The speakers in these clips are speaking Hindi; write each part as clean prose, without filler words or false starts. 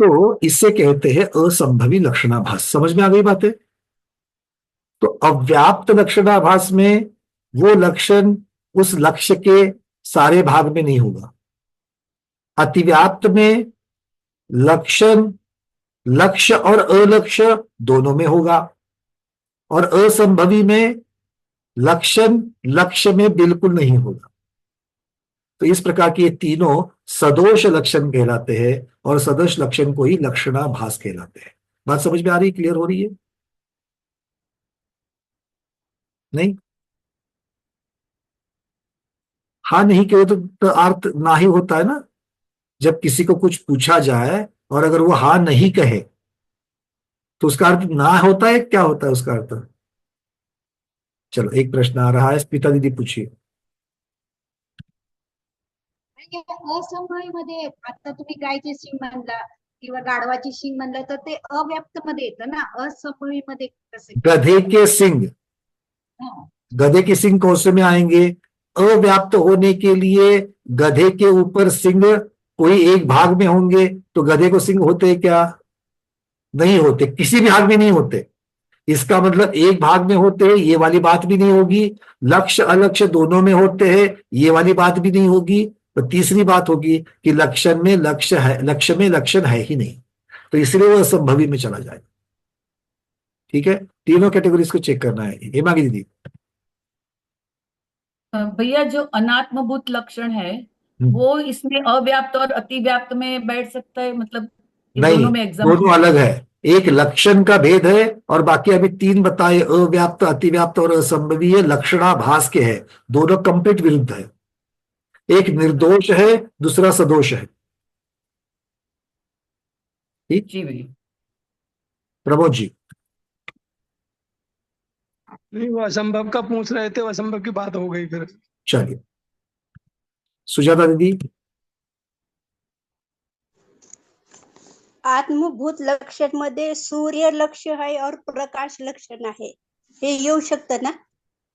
तो इसे कहते हैं असंभवी लक्षणाभास। समझ में आ गई बातें? तो अव्याप्त लक्षणाभास में वो लक्षण उस लक्ष्य के सारे भाग में नहीं होगा। अतिव्याप्त में लक्षण लक्ष्य और अलक्ष्य दोनों में होगा, और असंभवी में लक्षण लक्ष्य में बिल्कुल नहीं होगा। तो इस प्रकार के ये तीनों सदोष लक्षण कहलाते हैं, और सदोष लक्षण को ही लक्षणाभास कहलाते हैं। बात समझ में आ रही, क्लियर हो रही है? नहीं? हाँ नहीं कहे तो अर्थ ना ही होता है ना। जब किसी को कुछ पूछा जाए और अगर वो हाँ नहीं कहे तो उसका अर्थ ना होता है, क्या होता है उसका अर्थ? चलो एक प्रश्न आ रहा है, स्मिता दीदी पूछिए। म्हणजे असंभवीमध्ये आता तुम्ही गायचे शिंग म्हणला किंवा गाढवाची शिंग म्हणलं तर ते अव्याप्त मध्ये येतं ना, असंभवी मध्ये कसं? गधे के सिंग, हं. गधे के सिंग कौन से में आएंगे? अव्याप्त होने के लिए गधे के ऊपर सिंग कोई एक भाग में होंगे, तो गधे को सिंग होते हैं क्या? नहीं होते, किसी भी भाग में नहीं होते। इसका मतलब एक भाग में होते हैं, ये वाली बात भी नहीं होगी। लक्ष्य अलक्ष्य दोनों में होते हैं, ये वाली बात भी नहीं होगी। तो तीसरी बात होगी कि लक्षण में लक्ष्य है, लक्ष्य में लक्षण है ही नहीं, तो इसलिए वो असंभवी में चला जाएगा। ठीक है, तीनों कैटेगरीज को चेक करना है। हेमा की दीदी। भैया जो अनात्मभूत लक्षण है वो इसमें अव्याप्त और अतिव्याप्त में बैठ सकता है, मतलब ये नहीं, दोनों में एग्जाम दोनों अलग है। एक लक्षण का भेद है, और बाकी अभी तीन बताए, अव्याप्त अतिव्याप्त और असंभवीय लक्षणाभास के है। दोनों कंप्लीट विरुद्ध है। एक निर्दोष है, दूसरा सदोष है। ठीक जी भैया। प्रमोद जी। नहीं, वो असंभव का पूछ रहे थे, वो असंभव की बात हो गई फिर। चलिए सुजाता दीदी। आत्मभूत लक्षण मध्ये सूर्य लक्ष्य है और प्रकाश लक्षण है, हे येऊ शकतं ना?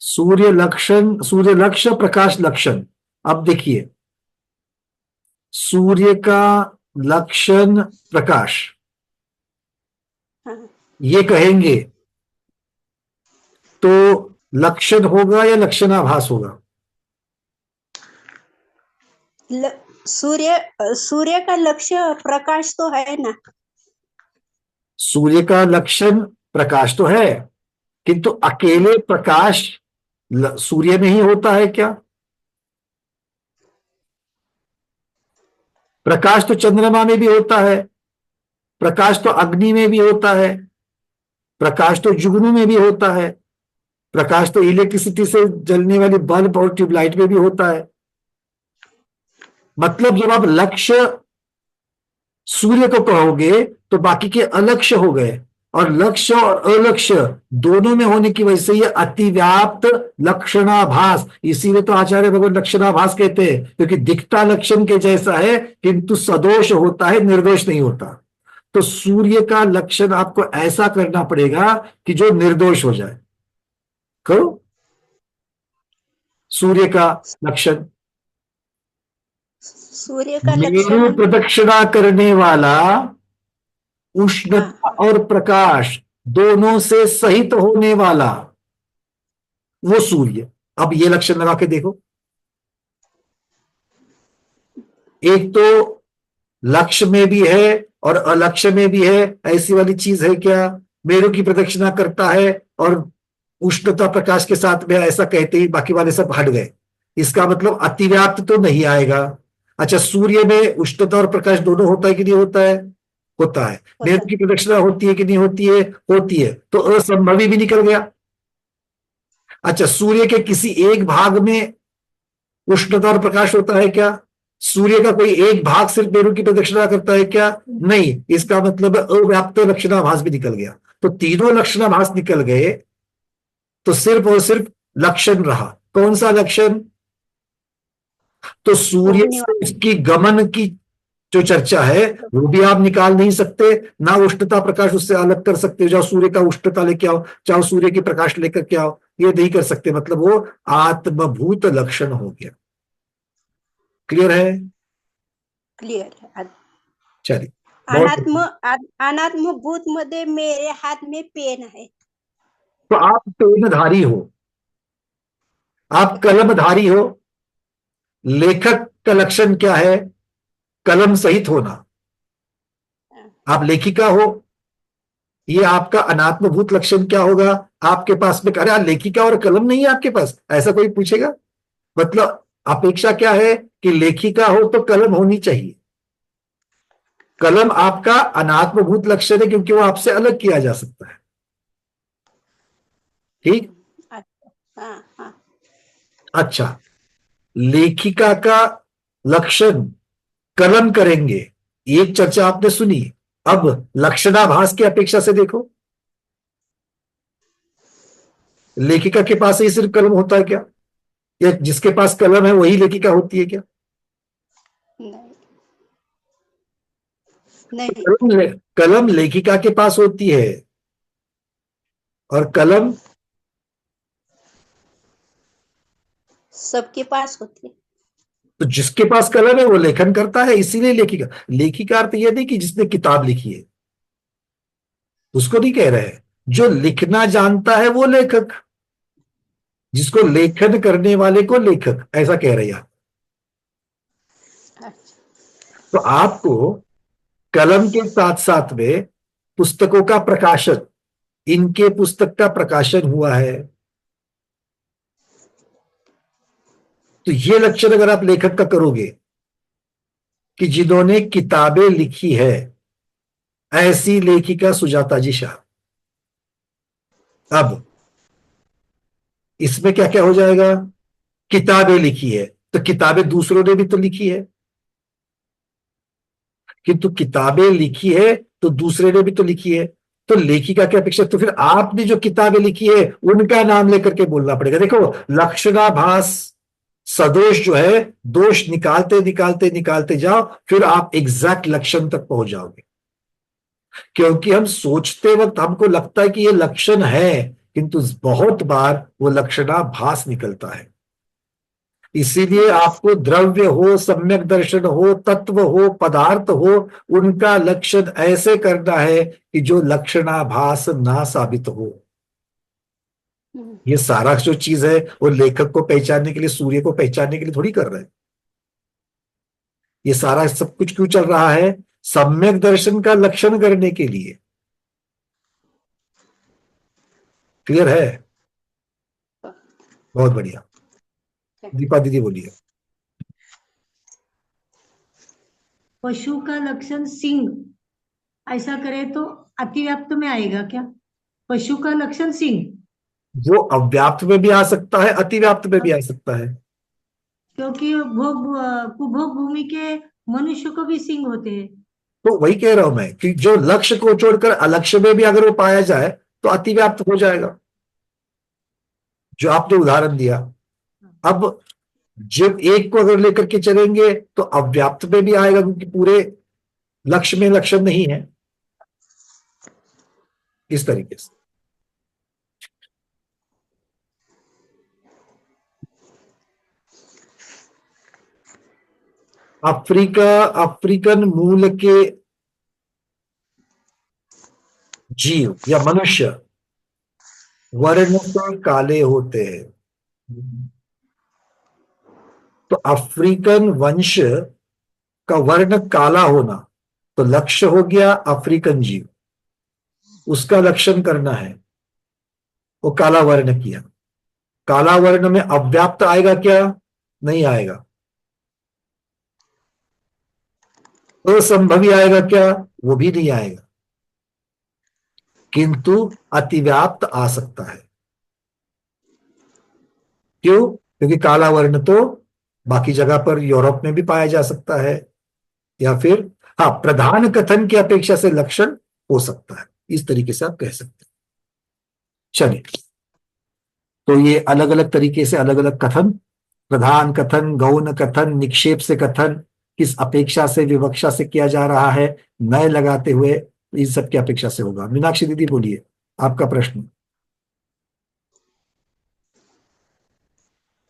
सूर्य लक्षण, सूर्य लक्ष्य, प्रकाश लक्षण। अब देखिए, सूर्य का लक्षण प्रकाश, हाँ। ये कहेंगे तो लक्षण होगा या लक्षणाभास होगा? सूर्य का लक्ष्य प्रकाश तो है ना। सूर्य का लक्षण प्रकाश तो है, किंतु अकेले प्रकाश सूर्य में ही होता है क्या? प्रकाश तो चंद्रमा में भी होता है, प्रकाश तो अग्नि में भी होता है, प्रकाश तो जुगनू में भी होता है, प्रकाश तो इलेक्ट्रिसिटी से जलने वाली बल्ब और ट्यूबलाइट में भी होता है। मतलब जब आप लक्ष्य सूर्य को कहोगे तो बाकी के अलक्ष्य हो गए, और लक्ष्य और अलक्ष्य दोनों में होने की वजह से ये अतिव्याप्त लक्षणाभास। इसीलिए तो आचार्य भगवान लक्षणाभास कहते हैं, क्योंकि दिखता लक्षण के जैसा है किंतु सदोष होता है, निर्दोष नहीं होता। तो सूर्य का लक्षण आपको ऐसा करना पड़ेगा कि जो निर्दोष हो जाए। करो सूर्य का लक्षण। सूर्य का मेरु लक्षण प्रदक्षिणा करने वाला उष्णता और प्रकाश दोनों से सहित होने वाला वो सूर्य। अब ये लक्षण लगा के देखो। एक तो लक्ष्य में भी है और अलक्ष्य में भी है, ऐसी वाली चीज है क्या? मेरु की प्रदक्षिणा करता है और उष्णता प्रकाश के साथ में, ऐसा कहते ही बाकी वाले सब हट गए। इसका मतलब अतिव्याप्त तो नहीं आएगा। अच्छा, सूर्य में उष्णता और प्रकाश दोनों होता है कि नहीं होता है? होता है। मेरु की प्रदक्षिणा होती है कि नहीं होती है? होती है। तो असंभवी भी निकल गया। अच्छा, सूर्य के किसी एक भाग में उष्णता और प्रकाश होता है क्या? सूर्य का कोई एक भाग सिर्फ मेरु की प्रदक्षिणा करता है क्या? नहीं। इसका मतलब अव्याप्त लक्षणाभास भी निकल गया। तो तीनों लक्षणाभास निकल गए, तो सिर्फ और सिर्फ लक्षण रहा। कौन सा लक्षण? तो सूर्य से उसकी गमन की जो चर्चा है वो भी आप निकाल नहीं सकते, ना उष्णता प्रकाश उससे अलग कर सकते। चाहे सूर्य का उष्णता लेके आओ, चाहे सूर्य की प्रकाश लेकर के आओ, ये नहीं कर सकते। मतलब वो आत्मभूत लक्षण हो गया। क्लियर है? क्लियर है। चलिए अनात्म भूत मध्ये मेरे हाथ में पेन है। तो आप पेनधारी हो, आप कलमधारी हो। लेखक का लक्षण क्या है? कलम सहित होना। आप लेखिका हो, ये आपका अनात्मभूत लक्षण क्या होगा? आपके पास में, अरे यार लेखिका और कलम नहीं है आपके पास, ऐसा कोई पूछेगा? मतलब अपेक्षा क्या है कि लेखिका हो तो कलम होनी चाहिए। कलम आपका अनात्मभूत लक्षण है क्योंकि वो आपसे अलग किया जा सकता है। ठीक। हाँ हाँ। अच्छा, लेखिका का लक्षण कलम करेंगे, एक चर्चा आपने सुनी। अब लक्षणाभास की अपेक्षा से देखो, लेखिका के पास ही सिर्फ कलम होता है क्या? या जिसके पास कलम है वही लेखिका होती है क्या? नहीं नहीं। कलम लेखिका के पास होती है और कलम सबके पास होती है। तो जिसके पास कलम है वो लेखन करता है, इसीलिए लेखिका। लेखिका अर्थ यह नहीं कि जिसने किताब लिखी है, उसको नहीं कह रहे हैं। जो लिखना जानता है वो लेखक, जिसको लेखन करने वाले को लेखक, ऐसा कह रहे हैं। तो आपको कलम के साथ साथ में पुस्तकों का प्रकाशन, इनके पुस्तक का प्रकाशन हुआ है, तो ये लक्षण अगर आप लेखक का करोगे कि जिन्होंने किताबें लिखी है, ऐसी लेखिका सुजाता जी शाह। अब इसमें क्या क्या हो जाएगा? किताबें लिखी है, तो किताबें दूसरों ने भी तो लिखी है, किंतु किताबें लिखी है तो दूसरे ने भी तो लिखी है, तो लेखिका की अपेक्षा तो फिर आपने जो किताबें लिखी है उनका नाम लेकर के बोलना पड़ेगा। देखो, लक्षणाभास सदोष जो है, दोष निकालते निकालते निकालते जाओ, फिर आप एग्जैक्ट लक्षण तक पहुंच जाओगे। क्योंकि हम सोचते वक्त हमको लगता है कि ये लक्षण है, किंतु बहुत बार वो लक्षणाभास निकलता है। इसीलिए आपको द्रव्य हो, सम्यक दर्शन हो, तत्व हो, पदार्थ हो, उनका लक्षण ऐसे करना है कि जो लक्षणाभास ना साबित हो। ये सारा जो चीज है वो लेखक को पहचानने के लिए, सूर्य को पहचानने के लिए थोड़ी कर रहे हैं। ये सारा सब कुछ क्यों चल रहा है? सम्यक दर्शन का लक्षण करने के लिए। क्लियर है? बहुत बढ़िया। दीपा दीदी बोलिए। पशु का लक्षण सिंह, ऐसा करे तो अतिव्याप्त में आएगा क्या? पशु का लक्षण सिंह, वो अव्याप्त में भी आ सकता है, अतिव्याप्त में भी आ सकता है। क्योंकि कुभोग भूमि के मनुष्य को भी सिंह होते हैं। तो वही कह रहा हूं मैं कि जो लक्ष्य को छोड़कर अलक्ष्य में भी अगर वो पाया जाए तो अतिव्याप्त हो जाएगा, जो आपने उदाहरण दिया। अब जब एक को अगर लेकर के चलेंगे तो अव्याप्त में भी आएगा, क्योंकि पूरे लक्ष्य में लक्षण नहीं है। इस तरीके से अफ्रीकन मूल के जीव या मनुष्य वर्ण से काले होते हैं, तो अफ्रीकन वंश का वर्ण काला होना, तो लक्ष्य हो गया अफ्रीकन जीव, उसका लक्षण करना है। वो काला वर्ण किया, काला वर्ण में अव्याप्त आएगा क्या? नहीं आएगा। असंभवी आएगा क्या? वो भी नहीं आएगा। किंतु अतिव्याप्त आ सकता है। क्यों? क्योंकि काला वर्ण तो बाकी जगह पर यूरोप में भी पाया जा सकता है, या फिर हाँ, प्रधान कथन की अपेक्षा से लक्षण हो सकता है। इस तरीके से आप कह सकते हैं। चलिए, तो ये अलग अलग तरीके से अलग अलग कथन, प्रधान कथन, गौण कथन, निक्षेप से कथन, किस अपेक्षा से, विवक्षा से किया जा रहा है, नए लगाते हुए, इन सब की अपेक्षा से होगा। मीनाक्षी दीदी बोलिए, आपका प्रश्न।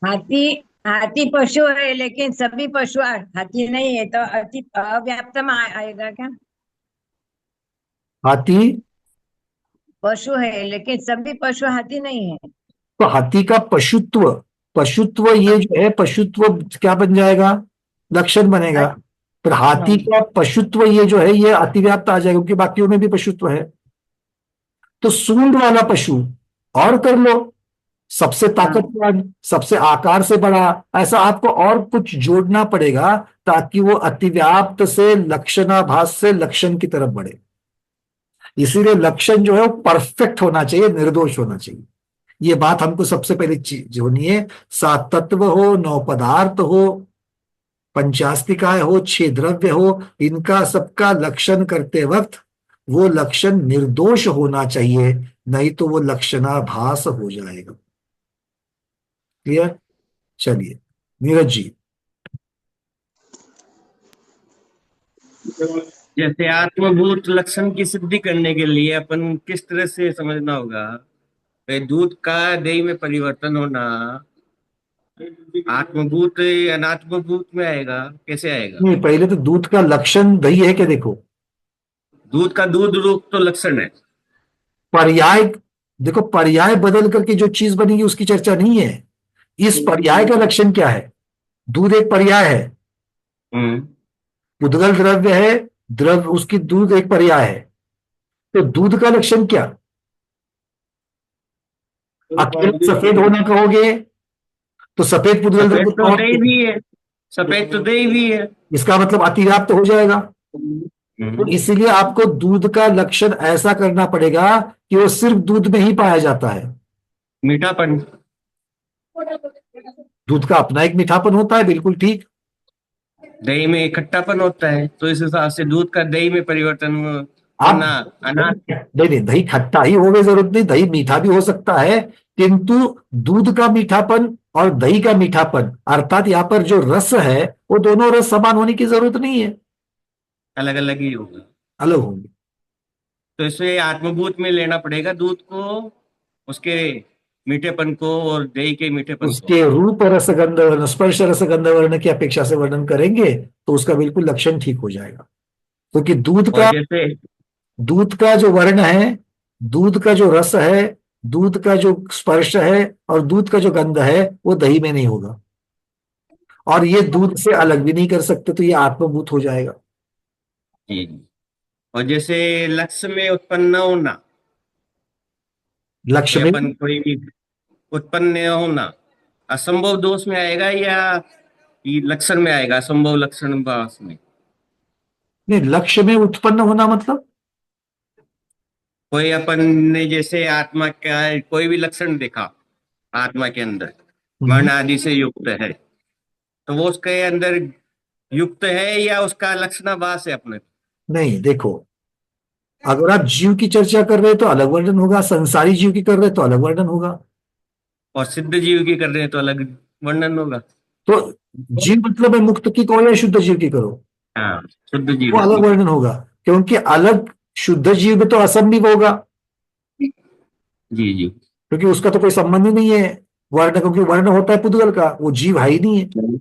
हाथी हाथी पशु है, लेकिन सभी पशु हाथी नहीं है, तो अति अव्याप्त में आएगा क्या? हाथी, पशु है, लेकिन सभी पशु हाथी नहीं है। तो हाथी का पशुत्व, पशुत्व ये जो है पशुत्व क्या बन जाएगा, लक्षण बनेगा। पर हाथी हाँ। का पशुत्व ये जो है ये अतिव्याप्त आ जाएगा, क्योंकि बाकियों में भी पशुत्व है। तो सूंड वाला पशु और कर लो, सबसे ताकतवर, सबसे आकार से बड़ा, ऐसा आपको और कुछ जोड़ना पड़ेगा ताकि वो अतिव्याप्त से लक्षणाभास से लक्षण की तरफ बढ़े। इसीलिए लक्षण जो है वो परफेक्ट होना चाहिए, निर्दोष होना चाहिए। ये बात हमको सबसे पहले चीज होनी है। 7 तत्व हो, 9 पदार्थ हो, 50 हो, 6 द्रव्य हो, इनका सबका लक्षण करते वक्त वो लक्षण निर्दोष होना चाहिए, नहीं तो वो लक्षणाभास हो जाएगा। क्लियर? चलिए नीरज जी। जैसे आत्मभूत लक्षण की सिद्धि करने के लिए अपन किस तरह से समझना होगा? दूध का दही में परिवर्तन होना आत्मभूत अनात्मभूत में आएगा, कैसे आएगा? नहीं, पहले तो दूध का लक्षण दही है क्या, देखो दूध का दूध रूप तो लक्षण है। पर्याय, देखो पर्याय बदल करके जो चीज बनेगी उसकी चर्चा नहीं है। इस पर्याय का लक्षण क्या है? दूध एक पर्याय है, उद्गल द्रव्य है, द्रव्य उसकी दूध एक पर्याय है। तो दूध का लक्षण क्या? अकेले सफेद होना कहोगे तो सफेद पुद्गल सफेद द्रव्य तो का दही भी है, सफेद तो दही भी है। इसका मतलब अतिव्याप्त हो जाएगा। तो इसीलिए आपको दूध का लक्षण ऐसा करना पड़ेगा कि वो सिर्फ दूध में ही पाया जाता है। मीठापन, दूध का अपना एक मीठापन होता है, बिल्कुल ठीक। दही में खट्टापन होता है, तो इस हिसाब से दूध का दही में परिवर्तन आप होना अनाथ। नहीं नहीं, दही खट्टा ही होने जरूरत नहीं, दही मीठा भी हो सकता है, किंतु दूध का मीठापन और दही का मीठापन अर्थात यहाँ पर जो रस है वो दोनों रस समान होने की जरूरत नहीं है, अलग अलग ही होगा। अलग होंगे। तो इसमें आत्मभूत में लेना पड़ेगा दूध को, उसके मीठेपन को और दही के मीठेपन को। उसके रूप रसगंध वर्ण स्पर्श रसगंध वर्ण की अपेक्षा से वर्णन करेंगे तो उसका बिल्कुल लक्षण ठीक हो जाएगा। क्योंकि और जैसे दूध का जो वर्ण है, दूध का जो रस है, दूध का जो स्पर्श है और दूध का जो गंध है वो दही में नहीं होगा, और ये दूध से अलग भी नहीं कर सकते, तो ये आत्मभूत हो जाएगा। जी, और जैसे लक्ष्य में उत्पन्न न होना, लक्ष्य कोई में अपन कोई भी उत्पन्न न होना असंभव दोष में आएगा या ये लक्षण में आएगा, असंभव लक्षण भास में? नहीं, लक्ष्य में उत्पन्न होना मतलब कोई अपन ने जैसे आत्मा का कोई भी लक्षण देखा, आत्मा के अंदर मन आदि से युक्त है, तो वो उसके अंदर युक्त है या उसका लक्षणाभास है अपने? नहीं, देखो अगर आप जीव की चर्चा कर रहे हो तो अलग वर्णन होगा, संसारी जीव की कर रहे हो तो अलग वर्णन होगा। और सिद्ध जीव की कर रहे हैं तो अलग वर्णन होगा। तो जीव मतलब है मुक्त की करो या शुद्ध जीव की करो, हाँ, शुद्ध जीव वो अलग वर्णन होगा, क्योंकि अलग शुद्ध जीव में तो असंभव होगा, जी जी। क्योंकि उसका तो कोई संबंध ही नहीं है वर्ण, क्योंकि वर्ण होता है पुद्गल का, वो जीव है ही नहीं है।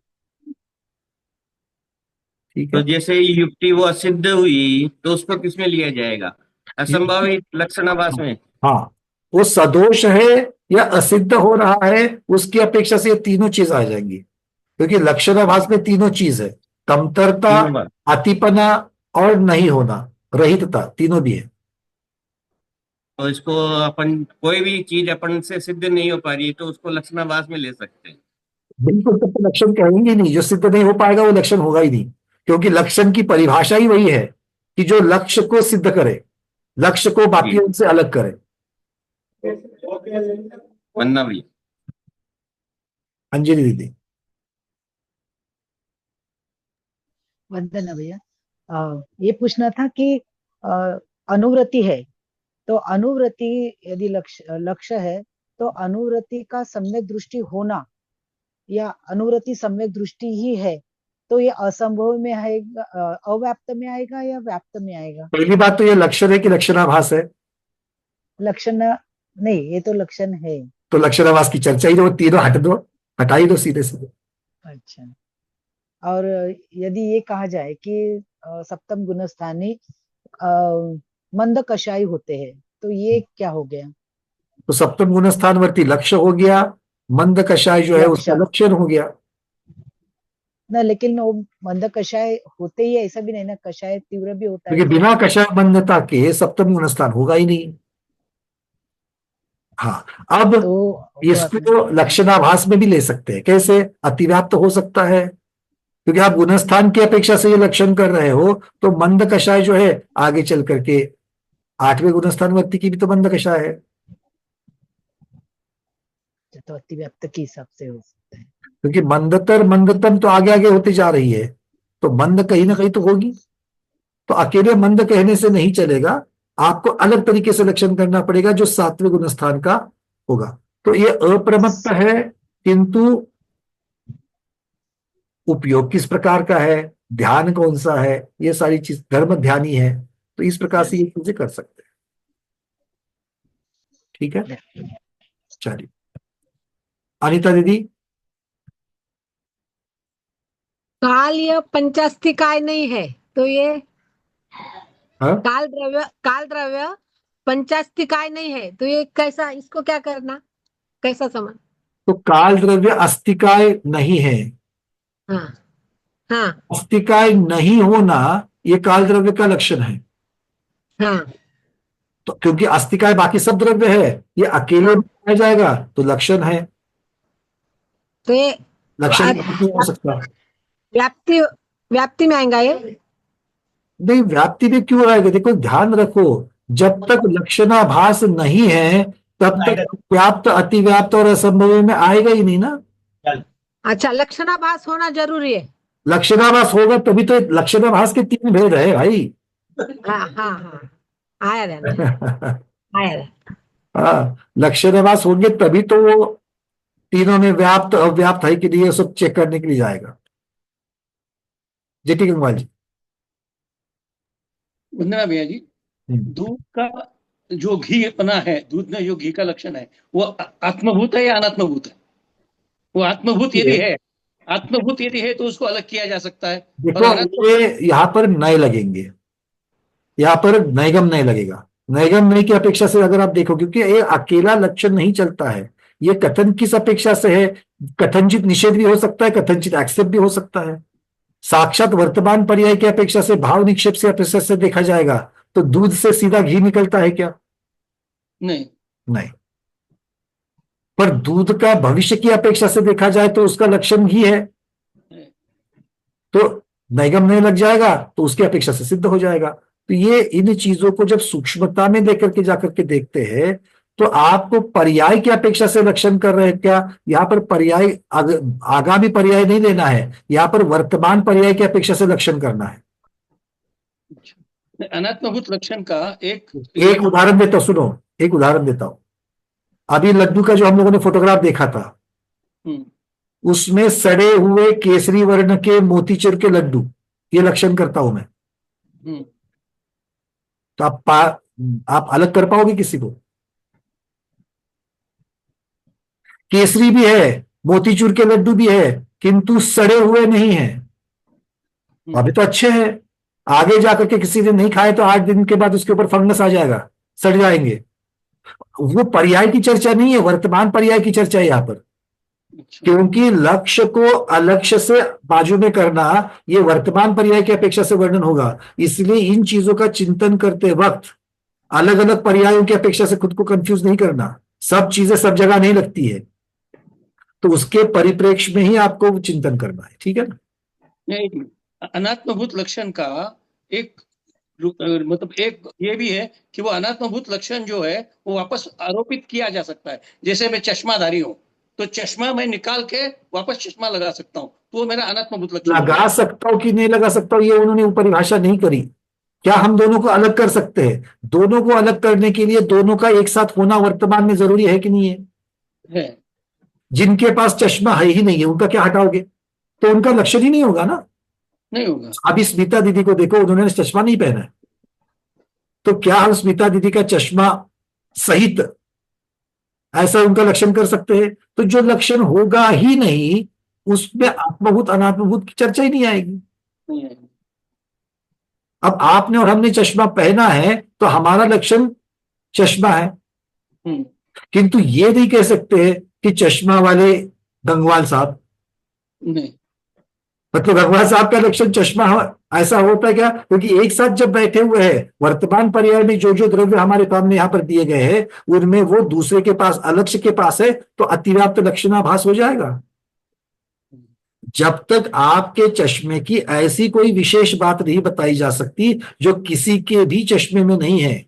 ठीक तो है, जैसे युक्ति वो असिद्ध हुई तो उसको किसमें लिया जाएगा? असंभावित लक्षणाभास में। हाँ, वो सदोष है या असिद्ध हो रहा है उसकी अपेक्षा से ये तीनों चीज आ जाएंगी, क्योंकि लक्षणाभास में तीनों चीज है, कमतरता, तीनों बार। अतिपना और नहीं होना, रहितता, तीनों भी है। तो इसको अपन कोई भी चीज अपन से सिद्ध नहीं हो पा रही तो उसको लक्षणाभास में ले सकते हैं। बिल्कुल, तब तो लक्षण कहेंगे नहीं, जो सिद्ध नहीं हो पाएगा वो लक्षण होगा ही नहीं, क्योंकि लक्षण की परिभाषा ही वही है कि जो लक्ष्य को सिद्ध करे, लक्ष्य को बाकियों से अलग करे। वरना भी अंजलि दीदी। वंदना भैया, ये पूछना था कि अनुवृत्ति है, तो अनुवृत्ति यदि लक्ष्य है तो अनुवृत्ति का सम्यक दृष्टि होना या अनुवृत्ति सम्यक दृष्टि ही है, तो ये असंभव में आएगा, अव्याप्त में आएगा या व्याप्त में आएगा? पहली बात तो ये लक्षण है कि लक्षणाभास है? लक्षण नहीं, ये तो लक्षण है। तो लक्षणाभास की चर्चा ही, वो तीनों हट दो, हटा ही दो सीधे सीधे। अच्छा, और यदि ये कहा जाए कि सप्तम गुणस्थानी मंद कषाय होते हैं, तो ये क्या हो गया? तो सप्तम गुण स्थानवर्ती लक्ष्य हो गया, मंद कषाय जो है उसका लक्षण। लक्षण हो गया। ना, लेकिन वो मंद कषाय होते ही है, ऐसा भी नहीं ना, कषाय तीव्र भी होता है। क्योंकि बिना कषाय मंदता के सप्तम गुण स्थान होगा ही नहीं। हाँ, अब तो इसको लक्षणाभास में भी ले सकते हैं। कैसे? अतिव्याप्त हो सकता है, क्योंकि आप गुणस्थान की अपेक्षा से ये लक्षण कर रहे हो, तो मंद कषाय जो है आगे चल करके 8वें गुणस्थान व्यक्ति की भी तो मंद कषाय है। तो अतिव्याप्त के हिसाब से हो सकता है, क्योंकि मंदतर मंदतम तो आगे आगे होती जा रही है, तो मंद कहीं ना कहीं तो होगी। तो अकेले मंद कहने से नहीं चलेगा, आपको अलग तरीके से लक्षण करना पड़ेगा जो 7वें गुणस्थान का होगा। तो ये अप्रमत्त है, किंतु उपयोग किस प्रकार का है, ध्यान कौन सा है, ये सारी चीज धर्म ध्यानी है, तो इस प्रकार से ये चीजें कर सकते हैं। ठीक है, चलिए अनिता दीदी। काल यह पंचास्तिकाय नहीं है, तो ये हाँ? काल द्रव्य पंचास्तिकाय नहीं है, तो ये कैसा, इसको क्या करना, कैसा समझ? तो काल द्रव्य अस्तिकाय नहीं है। हाँ हाँ अस्तिकाय नहीं होना ये काल द्रव्य का लक्षण है। हाँ तो क्योंकि अस्तिकाय बाकी सब द्रव्य है, ये अकेले में आ जाएगा तो लक्षण है। तो ये लक्षण नहीं हो सकता। व्याप्ति व्याप्ति में आएगा ये? नहीं, व्याप्ति में क्यों आएगा? देखो ध्यान रखो, जब तक लक्षणाभास नहीं है तब तक व्याप्त अतिव्याप्त और असंभव में आएगा ही नहीं ना। अच्छा, लक्षणाभास होना जरूरी है। लक्षणाभास होगा तभी तो, लक्षणाभास के 3 भेद है भाई। हाँ हाँ हाँ, आया रहना, आया रहना। हाँ, लक्षणाभास होंगे तभी तो वो तीनों में व्याप्त अव्याप्त है कि नहीं ये सब चेक करने के लिए जाएगा। जेटी गंगवाल जी। वंदना भैया जी, दूध का जो घी बना है, दूध में जो घी का लक्षण है वो आत्मभूत है या अनात्मभूत है? वो आत्मभूत यदि है, आत्मभूत यदि है तो उसको अलग किया जा सकता है। देखो ये यहाँ पर नए लगेंगे, यहाँ पर नैगम नए लगेगा। नैगम नए की अपेक्षा से अगर आप देखो, क्योंकि ये अकेला लक्षण नहीं चलता है, ये कथन किस अपेक्षा से है, कथनचित निषेध भी हो सकता है, कथनचित एक्सेप्ट भी हो सकता है। साक्षात वर्तमान पर्याय की अपेक्षा से, भाव निक्षेप से अपेक्षा से देखा जाएगा तो दूध से सीधा घी निकलता है क्या? नहीं नहीं। पर दूध का भविष्य की अपेक्षा से देखा जाए तो उसका लक्षण घी है, तो नैगम नहीं लग जाएगा तो उसकी अपेक्षा से सिद्ध हो जाएगा। तो ये इन चीजों को जब सूक्ष्मता में लेकर के जाकर के देखते हैं तो आपको पर्याय की अपेक्षा से लक्षण कर रहे हैं क्या? यहाँ पर पर्याय आगामी पर्याय नहीं लेना है, यहाँ पर वर्तमान पर्याय की अपेक्षा से लक्षण करना है। अनात्मभूत लक्षण का एक उदाहरण देता हूं, सुनो, एक उदाहरण देता हूं। अभी लड्डू का जो हम लोगों ने फोटोग्राफ देखा था, उसमें सड़े हुए केसरी वर्ण के मोतीचूर के लड्डू, ये लक्षण करता हूं मैं। तो आप अलग कर पाओगे किसी को? केसरी भी है, मोतीचूर के लड्डू भी है, किंतु सड़े हुए नहीं है। अभी तो अच्छे हैं, आगे जाकर के किसी ने नहीं खाए तो 8 दिन के बाद उसके ऊपर फंगस आ जाएगा, सड़ जाएंगे। वो पर्याय की चर्चा नहीं है, वर्तमान पर्याय की चर्चा है यहाँ पर। क्योंकि लक्ष्य को अलक्ष्य से बाजू में करना ये वर्तमान पर्याय की अपेक्षा से वर्णन होगा। इसलिए इन चीजों का चिंतन करते वक्त अलग अलग पर्यायों की अपेक्षा से खुद को कंफ्यूज नहीं करना। सब चीजें सब जगह नहीं लगती है, तो उसके परिप्रेक्ष्य में ही आपको चिंतन करना है। ठीक है ना? अनात्मभूत लक्षण का एक मतलब एक ये भी है कि वो अनात्मभूत लक्षण जो है वो वापस आरोपित किया जा सकता है। जैसे मैं चश्माधारी हूं तो चश्मा मैं निकाल के वापस चश्मा लगा सकता हूं, तो वो मेरा अनात्मभूत लक्षण लगा सकता हूं कि नहीं लगा सकता हूं, ये उन्होंने परिभाषा नहीं करी। क्या हम दोनों को अलग कर सकते हैं? दोनों को अलग करने के लिए दोनों का एक साथ होना वर्तमान में जरूरी है कि नहीं है? जिनके पास चश्मा है ही नहीं है उनका क्या हटाओगे? तो उनका लक्षण ही नहीं होगा ना। नहीं होगा। अभी स्मिता दीदी को देखो, उन्होंने चश्मा नहीं पहना है, तो क्या हम स्मिता दीदी का चश्मा सहित ऐसा उनका लक्षण कर सकते हैं? तो जो लक्षण होगा ही नहीं उसमें आत्मभूत अनात्मभूत की चर्चा ही नहीं आएगी। अब आपने और हमने चश्मा पहना है तो हमारा लक्षण चश्मा है, किंतु ये नहीं कह सकते कि चश्मा वाले गंगवाल साहब, नहीं, मतलब गंगवाल साहब का लक्षण चश्मा ऐसा होता है क्या? क्योंकि एक साथ जब बैठे हुए हैं, वर्तमान पर्याय में जो जो द्रव्य हमारे सामने यहाँ पर दिए गए हैं उनमें वो दूसरे के पास, अलक्ष्य के पास है, तो अतिव्याप्त लक्षणाभास हो जाएगा। जब तक आपके चश्मे की ऐसी कोई विशेष बात नहीं बताई जा सकती जो किसी के भी चश्मे में नहीं है,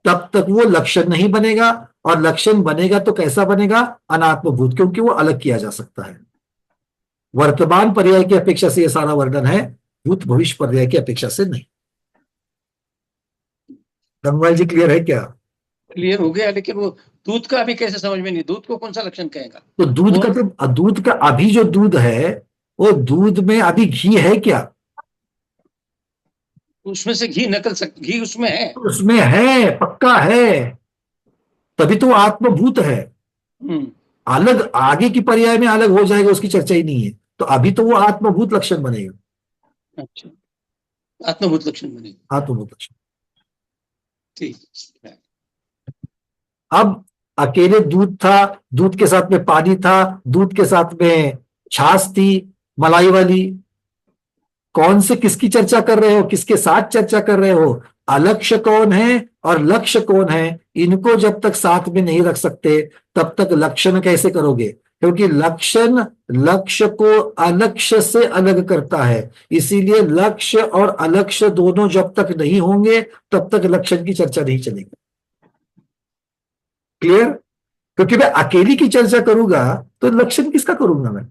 तब तक वो लक्षण नहीं बनेगा, और लक्षण बनेगा तो कैसा बनेगा? अनात्मभूत, क्योंकि वो अलग किया जा सकता है। वर्तमान पर्याय की अपेक्षा से यह सारा वर्णन है, भूत भविष्य पर्याय की अपेक्षा से नहीं। गंगवाल जी क्लियर है क्या? क्लियर हो गया, लेकिन वो दूध का अभी कैसे समझ में नहीं, दूध को कौन सा लक्षण कहेगा? तो दूध का अभी जो दूध है वो दूध में अभी घी है क्या? उसमें से घी घी उसमें है, उसमें है, पक्का है, तभी तो वो आत्मभूत है। अलग आगे की पर्याय में अलग हो जाएगा, उसकी चर्चा ही नहीं है। तो अभी तो वो आत्मभूत लक्षण बनेगा। अच्छा, आत्मभूत लक्षण बनेगा, आत्मभूत लक्षण। ठीक। अब अकेले दूध था, दूध के साथ में पानी था, दूध के साथ में छाछ थी मलाई वाली, कौन से किसकी चर्चा कर रहे हो, किसके साथ चर्चा कर रहे हो? अलक्ष्य कौन है और लक्ष्य कौन है, इनको जब तक साथ में नहीं रख सकते तब तक लक्षण कैसे करोगे? क्योंकि लक्षण लक्ष्य को अलक्ष्य से अलग करता है, इसीलिए लक्ष्य और अलक्ष्य दोनों जब तक नहीं होंगे तब तक लक्षण की चर्चा नहीं चलेगी। क्लियर? क्योंकि मैं अकेली की चर्चा करूंगा तो लक्षण किसका करूंगा मैं?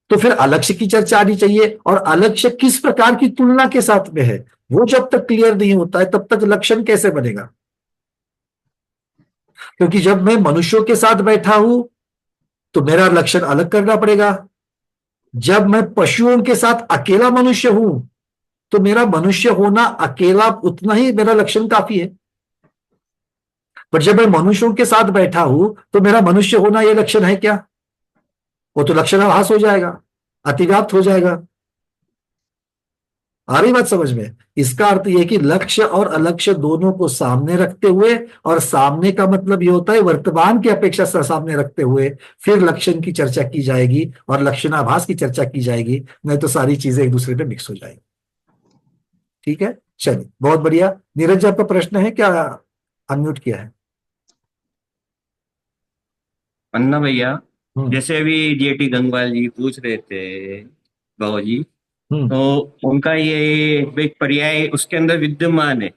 तो फिर अलक्ष्य की चर्चा आनी चाहिए, और अलक्ष्य किस प्रकार की तुलना के साथ में है वो जब तक क्लियर नहीं होता है तब तक लक्षण कैसे बनेगा? क्योंकि जब मैं मनुष्यों के साथ बैठा हूं तो मेरा लक्षण अलग करना पड़ेगा, जब मैं पशुओं के साथ अकेला मनुष्य हूं तो मेरा मनुष्य होना अकेला उतना ही मेरा लक्षण काफी है, पर जब मैं मनुष्यों के साथ बैठा हूं तो मेरा मनुष्य होना यह लक्षण है क्या? वो तो लक्षणाभास हो जाएगा, अतिव्याप्त हो जाएगा। आ रही बात समझ में? इसका अर्थ यह कि लक्ष्य और अलक्ष्य दोनों को सामने रखते हुए, और सामने का मतलब यह होता है वर्तमान की अपेक्षा से सामने रखते हुए फिर लक्षण की चर्चा की जाएगी और लक्षणाभास की चर्चा की जाएगी, नहीं तो सारी चीजें एक दूसरे पे मिक्स हो जाएगी। ठीक है, चलिए, बहुत बढ़िया। नीरज जी, आपका प्रश्न है क्या? अनम्यूट किया है। पन्ना भैया, जैसे अभी जेटी गंगवाल जी पूछ रहे थे बाबू जी, तो उनका ये एक पर्याय उसके अंदर विद्यमान है,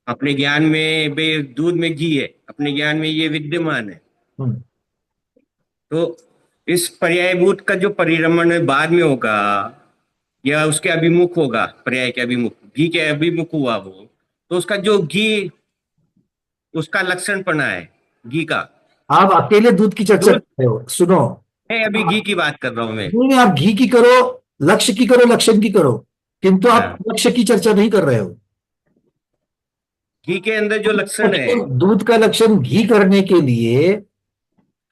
अपने ज्ञान में दूध में घी है, अपने ज्ञान में ये विद्यमान है। तो इस पर्यायभूत का जो परिरमण बाद में होगा या उसके अभिमुख होगा, पर्याय के अभिमुख, घी के अभिमुख हुआ वो, तो उसका जो घी, उसका लक्षण पना है घी का। आप अकेले दूध की चर्चा कर रहे हो, सुनो, मैं अभी घी की बात कर रहा हूं। मैं नहीं, आप घी की करो, लक्ष्य की करो, लक्षण की करो, किंतु आप लक्ष्य की चर्चा नहीं कर रहे हो। घी के अंदर जो लक्षण है, दूध का लक्षण घी करने के लिए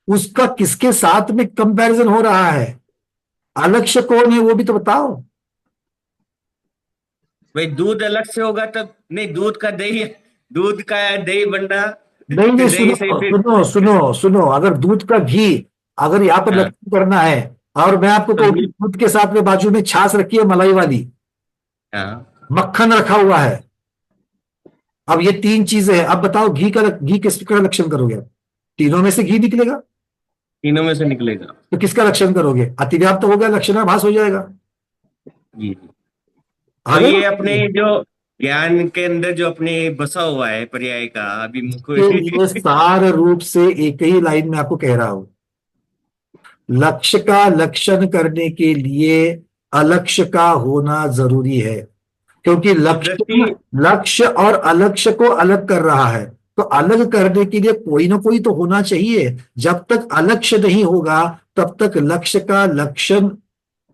उसका किसके साथ में कंपैरिजन हो रहा है? अलक्ष्य कौन है वो भी तो बताओ भाई। दूध अलग से होगा तब नहीं, दूध का दही बंडा नहीं, सुनो सुनो सुनो, अगर दूध का घी, अगर यहाँ पर लक्षण करना है, और मैं आपको कहूँ दूध के साथ में बाजू में छाछ रखी है मलाई वाली, मक्खन रखा हुआ है, अब ये तीन चीजें हैं, अब बताओ घी किसका लक्षण करोगे? तीनों में से घी निकलेगा, तीनों में से निकलेगा, तो किसका लक्षण करोगे? अतिव्याप्त हो गया, लक्षणाभास हो जाएगा। जी, तो ये अपने जो ज्ञान के अंदर जो अपने बसा हुआ है पर्याय का अभिमुख, ये सार रूप से एक ही लाइन में आपको कह रहा हूं, लक्ष्य का लक्षण करने के लिए अलक्ष्य का होना जरूरी है, क्योंकि लक्ष्य और अलक्ष्य को अलग कर रहा है, तो अलग करने के लिए कोई ना कोई तो होना चाहिए। जब तक अलक्ष्य नहीं होगा तब तक लक्ष्य का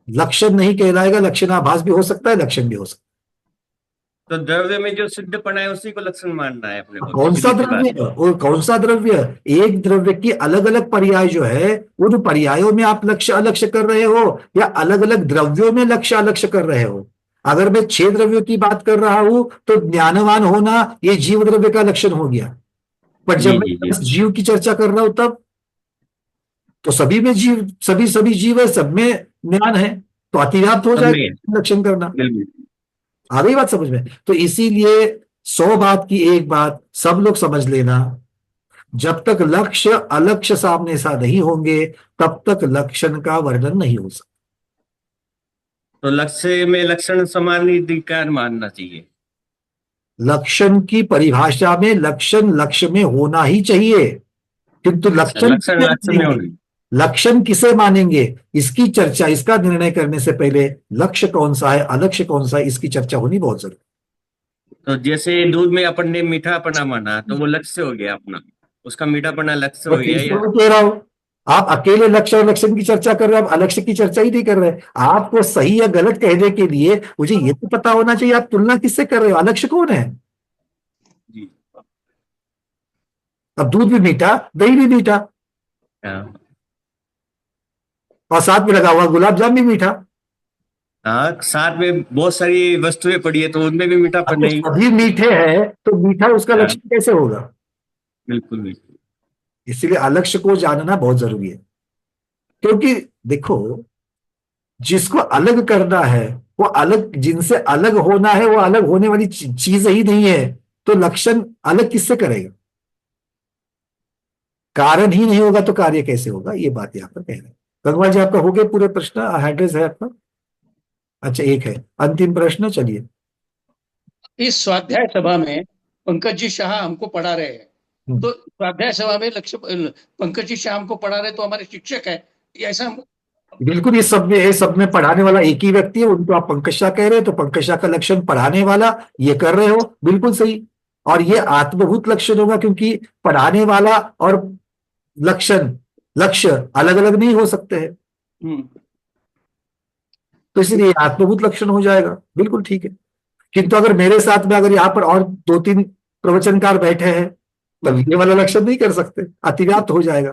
लक्षण नहीं कहलाएगा, लक्षणाभास भी हो सकता है, लक्षण भी हो सकता है। तो द्रव्य में जो सिद्धपना है उसी को लक्षण मानना है अपने को। कौन सा द्रव्य और कौन सा द्रव्य? एक द्रव्य की अलग अलग पर्याय जो है, उन पर्यायों में आप लक्ष्य अलक्ष्य कर रहे हो, या अलग अलग द्रव्यों में लक्ष्य अलक्ष्य कर रहे हो? अगर मैं 6 द्रव्यों की बात कर रहा हूं तो ज्ञानवान होना ये जीव द्रव्य का लक्षण हो गया। पर जब मैं बस जीव की चर्चा कर रहा हूं तब तो सभी में जीव, सभी जीव है, सब में ज्ञान है, तो अतिव्याप्त हो जाएगा लक्षण करना। आ गई बात समझ में? तो इसीलिए 100 बात की एक बात सब लोग समझ लेना, जब तक लक्ष्य अलक्ष्य सामने सा नहीं होंगे तब तक लक्षण का वर्णन नहीं हो सकता। तो लक्ष्य में लक्षण समानाधिकार मानना चाहिए। लक्षण की परिभाषा में लक्षण लक्ष्य में होना ही चाहिए, किंतु लक्षण किसे मानेंगे इसकी चर्चा, इसका निर्णय करने से पहले लक्ष्य कौन सा है अलक्ष्य कौन सा है इसकी चर्चा होनी बहुत जरूरी। तो जैसे दूध में अपन ने मीठापना माना तो वो लक्ष्य हो गया अपना, उसका मीठापना लक्ष्य हो गया। कह रहा हूं आप अकेले लक्ष्य और लक्षण की चर्चा कर रहे हो, आप अलक्ष्य की चर्चा ही नहीं कर रहे। आपको सही या गलत कहने के लिए मुझे ये तो पता होना चाहिए आप तुलना किससे कर रहे हो, अलक्ष्य कौन है। अब दूध भी मीठा, दही भी मीठा, और साथ में लगा हुआ गुलाब जामुन भी मीठा। हाँ, साथ में बहुत सारी वस्तुएं पड़ी है तो उनमें भी मीठापन नहीं। सभी मीठे हैं तो मीठा उसका लक्षण कैसे होगा। बिल्कुल बिल्कुल। इसलिए अलक्ष्य को जानना बहुत जरूरी है, क्योंकि देखो जिसको अलग करना है वो अलग, जिनसे अलग होना है वो अलग होने वाली चीज ही नहीं है, तो लक्षण अलग किससे करेगा। कारण ही नहीं होगा तो कार्य कैसे होगा, ये बात यहां पर कह रहे हैं। भगवान जी आपका हो गए पूरे प्रश्न, एड्रेस है आपका? अच्छा एक है अंतिम प्रश्न, चलिए। इस स्वाध्याय सभा में पंकज जी शाह हमको पढ़ा रहे हैं, तो स्वाध्याय सभा में लक्ष्य पंकज जी शाह हमको पढ़ा रहे तो हमारे शिक्षक है ऐसा? बिल्कुल, ये सब में पढ़ाने वाला एक ही व्यक्ति है, उनको आप पंकज शाह कह रहे हैं तो पंकज शाह का लक्षण पढ़ाने वाला ये कर रहे हो, बिल्कुल सही। और ये आत्मभूत लक्षण होगा क्योंकि पढ़ाने वाला और लक्ष्य अलग अलग नहीं हो सकते हैं, तो इसलिए आत्मभूत लक्षण हो जाएगा, बिल्कुल ठीक है। किंतु अगर मेरे साथ में अगर यहाँ पर और 2-3 प्रवचनकार बैठे हैं तब ये वाला लक्षण नहीं कर सकते, अतिव्याप्त हो जाएगा।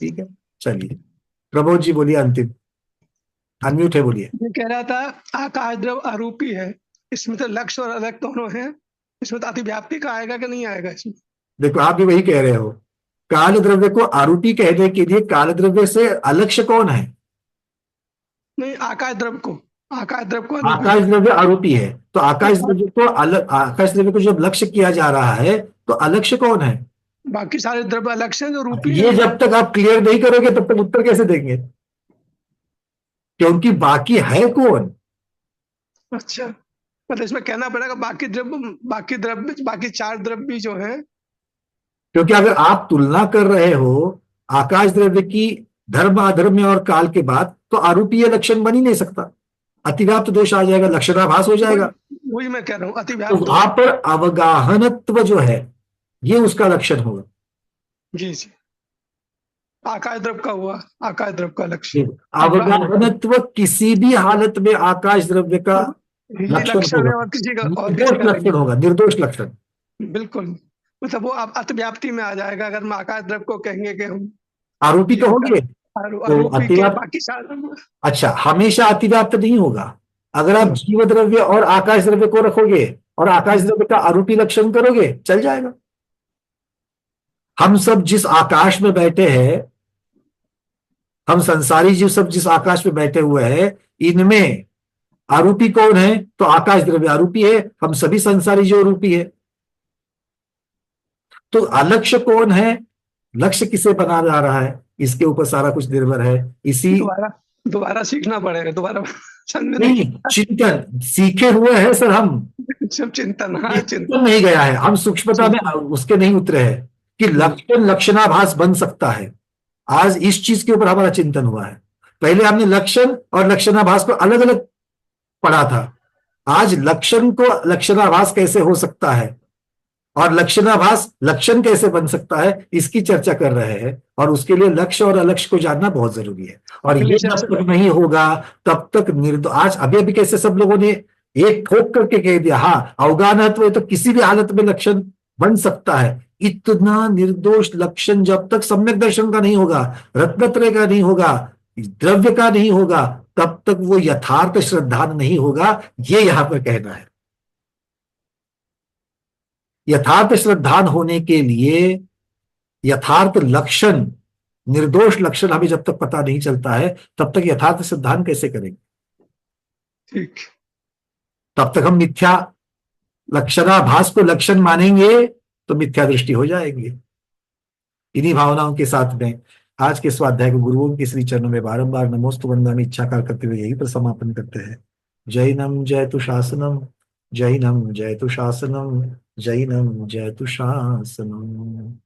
ठीक है, चलिए प्रबोध जी बोलिए, अंतिम अनम्यूट है, बोलिए। मैं कह रहा था आकाश द्रव आरोपी है, इसमें तो लक्ष्य और अलग दोनों है, इसमें तो अतिव्याप्ति का आएगा कि नहीं आएगा इसमें? देखो आप भी वही कह रहे हो, काल द्रव्य को आरोपी कहने के लिए काल द्रव्य से अलक्ष्य कौन है? नहीं, आकाश द्रव्य को आकाश द्रव्य आरोपी है, तो आकाश द्रव्य को अलग, आकाश द्रव्य को जब लक्ष्य किया जा रहा है तो अलक्ष्य कौन है? बाकी सारे द्रव्य अलक्ष्य हैं जो रूपी ये जब तक आप क्लियर नहीं करोगे तब तक उत्तर कैसे देंगे, क्योंकि बाकी है कौन? अच्छा, मतलब इसमें कहना पड़ेगा बाकी द्रव्य बाकी 4 द्रव्य जो है, क्योंकि अगर आप तुलना कर रहे हो आकाश द्रव्य की धर्म अधर्म और काल के बाद तो आरोपीय लक्षण बन ही नहीं सकता, अतिव्याप्त दोष आ जाएगा, लक्षणाभास हो जाएगा। वही मैं कह रहा हूँ, अतिव्याप्त। तो वहां पर अवगाहनत्व जो है ये उसका लक्षण होगा। जी जी, आकाश द्रव्य का हुआ, आकाश द्रव्य का लक्षण। अवगाहनत्व किसी भी हालत में आकाश द्रव्य का लक्षण होगा, निर्दोष लक्षण। बिल्कुल, मतलब वो अतिव्याप्ति में आ जाएगा अगर हम आकाश द्रव्य को कहेंगे कि हम आरोपी तो होंगे, तो अतिव्याप्त। अच्छा, हमेशा अतिव्याप्त नहीं होगा। अगर आप जीव द्रव्य और आकाश द्रव्य को रखोगे और आकाश द्रव्य का आरोपी लक्षण करोगे चल जाएगा। हम सब जिस आकाश में बैठे हैं, हम संसारी जीव सब जिस आकाश में बैठे हुए हैं, इनमें आरोपी कौन है? तो आकाश द्रव्य आरोपी है, हम सभी संसारी जीव आरोपी है। तो अलक्ष्य कौन है, लक्ष्य किसे बना जा रहा है, इसके ऊपर सारा कुछ निर्भर है। इसी दोबारा सीखना पड़ेगा, दोबारा नहीं, चिंतन सीखे हुए हैं सर हम, सब चिंतन नहीं गया है, हम सूक्ष्मता में उसके नहीं उतरे हैं कि लक्षणाभास बन सकता है। आज इस चीज के ऊपर हमारा चिंतन हुआ है। पहले हमने लक्षण और लक्षणाभास को अलग अलग पढ़ा था, आज लक्षण को लक्षणाभास कैसे हो सकता है और लक्षणाभास लक्षण कैसे बन सकता है इसकी चर्चा कर रहे हैं, और उसके लिए लक्ष्य और अलक्ष्य को जानना बहुत जरूरी है। और ये जब तक नहीं होगा तब तक आज अभी कैसे सब लोगों ने एक ठोक करके कह दिया, हाँ अवगाहनत्व तो किसी भी हालत में लक्षण बन सकता है। इतना निर्दोष लक्षण जब तक सम्यक दर्शन का नहीं होगा, रत्नत्रय का नहीं होगा, द्रव्य का नहीं होगा, तब तक वो यथार्थ श्रद्धान नहीं होगा, ये यहां पर कहना है। यथार्थ श्रद्धान होने के लिए यथार्थ लक्षण, निर्दोष लक्षण हमें जब तक पता नहीं चलता है, तब तक यथार्थ श्रद्धान कैसे करेंगे? ठीक। तब तक हम मिथ्या लक्षणाभास को लक्षण मानेंगे तो मिथ्या दृष्टि हो जाएंगे। इन्हीं भावनाओं के साथ में आज के स्वाध्याय को गुरुओं के श्री चरणों में बारंबार नमोस्तु वंदनामि इच्छाकार करते हुए यही पर समापन करते हैं। जैनम जयतु शासनम, जैनम जयतु शासनम, जैनम जयतु शासनम।